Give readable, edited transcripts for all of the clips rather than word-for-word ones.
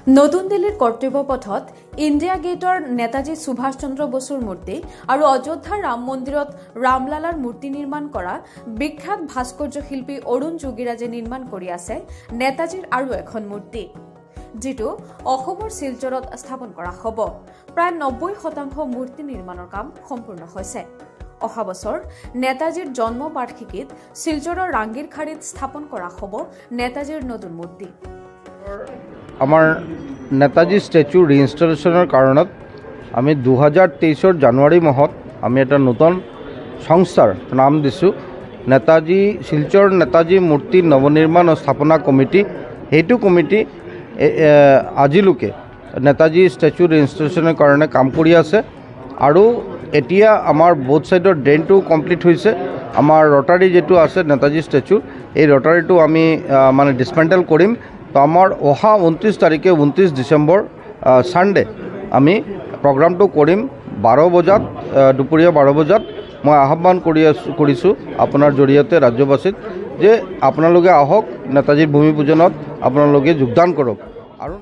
নতুন দিল্লীৰ কৰ্তব্য পথত ইণ্ডিয়া গেটৰ নেতাজী সুভাষ চন্দ্ৰ বসুৰ মূৰ্তি আৰু অযোধ্যাৰ ৰাম মন্দিৰত ৰামলালাৰ মূৰ্তি নিৰ্মাণ কৰা বিখ্যাত ভাস্কৰ্য শিল্পী অৰুণ যোগীৰাজে নিৰ্মাণ কৰি আছে নেতাজীৰ আৰু এখন মূৰ্তি, যিটো অসমৰ শিলচৰত স্থাপন কৰা হ'ব। প্ৰায় 90% মূৰ্তি নিৰ্মাণৰ কাম সম্পূৰ্ণ হৈছে। অহা বছৰ নেতাজীৰ জন্ম বাৰ্ষিকীত শিলচৰৰ ৰাংগিৰখাৰীত স্থাপন কৰা হ'ব নেতাজীৰ নতুন মূৰ্তি। আমাৰ নেতাজী ষ্টেচু ৰিইনষ্টলেশ্যনৰ কাৰণত আমি 2023 জানুৱাৰী মাহত আমি এটা নতুন সংস্থাৰ নাম দিছোঁ নেতাজী শিলচৰ নেতাজী মূৰ্তি নৱনিৰ্মাণ আৰু স্থাপনা কমিটি। সেইটো কমিটি আজিলৈকে নেতাজী ষ্টেচু ৰিইনষ্টলেশ্যনৰ কাৰণে কাম কৰি আছে আৰু এতিয়া আমাৰ বোথ ছাইডৰ ড্ৰেইনটো কমপ্লিট হৈছে। আমাৰ ৰটাৰী যিটো আছে নেতাজী ষ্টেচু, এই ৰটাৰীটো আমি মানে ডিছমেণ্টেল কৰিম। তো আমাৰ অহা 29 তাৰিখে 29 ডিচেম্বৰ ছানডে আমি প্ৰগ্ৰামটো কৰিম 12 বজাত, দুপৰীয়া 12 বজাত। মই আহ্বান কৰিছোঁ আপোনাৰ জৰিয়তে ৰাজ্যবাসীক যে আপোনালোকে আহক, নেতাজীৰ ভূমি পূজনত আপোনালোকে যোগদান কৰক। আৰু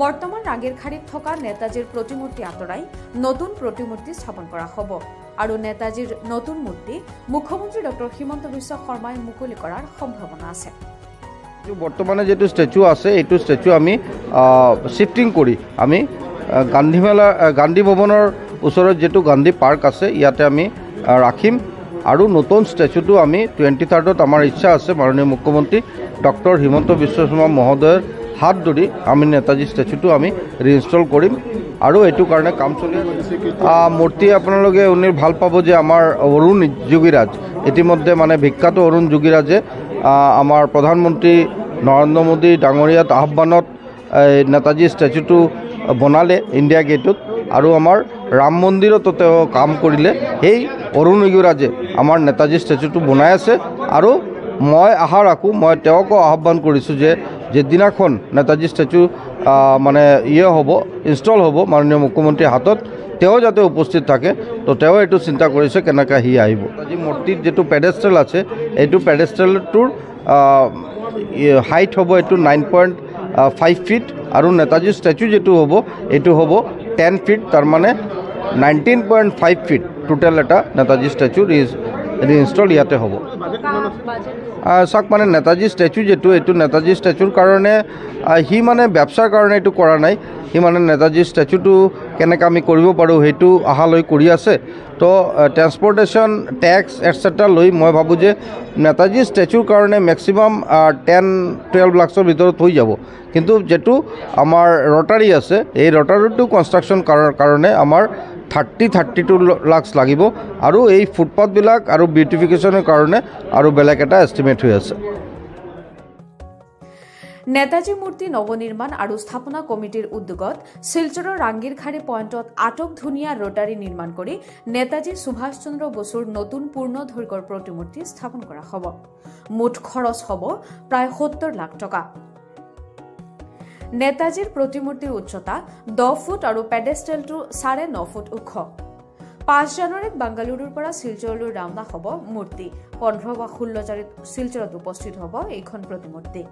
বৰ্তমান ৰাংগিৰখাৰীত থকা নেতাজীৰ প্ৰতিমূৰ্তি আঁতৰাই নতুন প্ৰতিমূৰ্তি স্থাপন কৰা হ'ব আৰু নেতাজীৰ নতুন মূৰ্তি মুখ্যমন্ত্ৰী ডক্টৰ হিমন্ত বিশ্ব শৰ্মাই মুকলি কৰাৰ সম্ভাৱনা আছে। বৰ্তমানে যিটো ষ্টেচু আছে এইটো ষ্টেচু আমি শিফটিং কৰি আমি গান্ধী ভৱনৰ ওচৰত যিটো গান্ধী পাৰ্ক আছে ইয়াতে আমি ৰাখিম আৰু নতুন ষ্টেচুটো আমি 23rd আমাৰ ইচ্ছা আছে মাননীয় মুখ্যমন্ত্ৰী ডক্টৰ হিমন্ত বিশ্ব শৰ্মা মহোদয়ৰ হাত ধৰি আমি নেতাজী ষ্টেচুটো আমি ৰিইনষ্টল কৰিম আৰু এইটো কাৰণে কাম চলি আছে। মূৰ্তি আপোনালোকে শুনি ভাল পাব যে আমাৰ অৰুণ যোগীৰাজ ইতিমধ্যে মানে বিখ্যাত অৰুণ যোগীৰাজে আমাৰ প্ৰধানমন্ত্ৰী নৰেন্দ্ৰ মোদী ডাঙৰীয়াত আহ্বানত নেতাজী ষ্টেচুটো বনালে ইণ্ডিয়া গেটত আৰু আমাৰ ৰাম মন্দিৰতো তেওঁ কাম কৰিলে। সেই অৰুণ যোগীৰাজে আমাৰ নেতাজী ষ্টেচুটো বনাই আছে আৰু মই আশা ৰাখোঁ, মই তেওঁকো আহ্বান কৰিছোঁ যে যেদিনাখন নেতাজী ষ্টেচু মানে হ'ব ইনষ্টল হ'ব মাননীয় মুখ্যমন্ত্ৰীৰ হাতত, তেওঁ যাতে উপস্থিত থাকে। তো তেওঁ এইটো চিন্তা কৰিছে কেনেকৈ সি আহিব। নেতাজী মূৰ্তিত যিটো পেডেষ্ট্ৰেল আছে এইটো পেডেষ্ট্ৰেলটোৰ হাইট হ'ব এইটো 9.5 ফিট আৰু নেতাজী ষ্টেচু যিটো হ'ব এইটো হ'ব 10 ফিট, তাৰমানে 19.5 ফিট টোটেল এটা নেতাজী ষ্টেচু ৰিইনষ্টল ইয়াতে হ'ব। চাওক, মানে নেতাজী ষ্টেচু যিটো এইটো নেতাজী ষ্টেচুৰ কাৰণে সি মানে ব্যৱসায়ৰ কাৰণে এইটো কৰা নাই, সি মানে নেতাজী ষ্টেচুটো কেনেকৈ আমি কৰিব পাৰোঁ সেইটো আশা লৈ কৰি আছে। তো ট্ৰেন্সপৰ্টেশ্যন টেক্স এটচেট্ৰা লৈ মই ভাবোঁ যে নেতাজী ষ্টেচুৰ কাৰণে মেক্সিমাম 10-12 লাখৰ ভিতৰত হৈ যাব। কিন্তু যিটো আমাৰ ৰটাৰী আছে এই ৰটাৰীটো কনষ্ট্ৰাকশ্যন কাৰণে আমাৰ 32 লাখ লাগিব আৰু এই ফুটপাথবিলাক আৰু বিউটিফিকেশ্যনৰ কাৰণে আৰু বেলেগ এটা এষ্টিমেট হৈ আছে। নেতাজী মূৰ্তি নৱনিৰ্মাণ আৰু স্থাপনা কমিটিৰ উদ্যোগত শিলচৰৰ ৰাংগিৰখাৰী পইণ্টত আটকধুনীয়া ৰটাৰী নিৰ্মাণ কৰি নেতাজী সুভাষ চন্দ্ৰ বসুৰ নতুন পূৰ্ণ দৈৰ্ঘ্যৰ প্ৰতিমূৰ্তি স্থাপন কৰা হ'ব। মুঠ খৰচ হ'ব প্ৰায় 70 লাখ টকা। নেতাজীৰ প্ৰতিমূৰ্তিৰ উচ্চতা 10 ফুট আৰু পেডেষ্ট্ৰেলটো 9.5 ফুট ওখ। 5 জানুৱাৰীত বাংগালুৰুৰ পৰা শিলচৰলৈ ৰাওনা হ'ব মূৰ্তি। 15 বা 16 জানুৱাৰীত শিলচৰত উপস্থিত হ'ব এইখন প্ৰতিমূৰ্তি।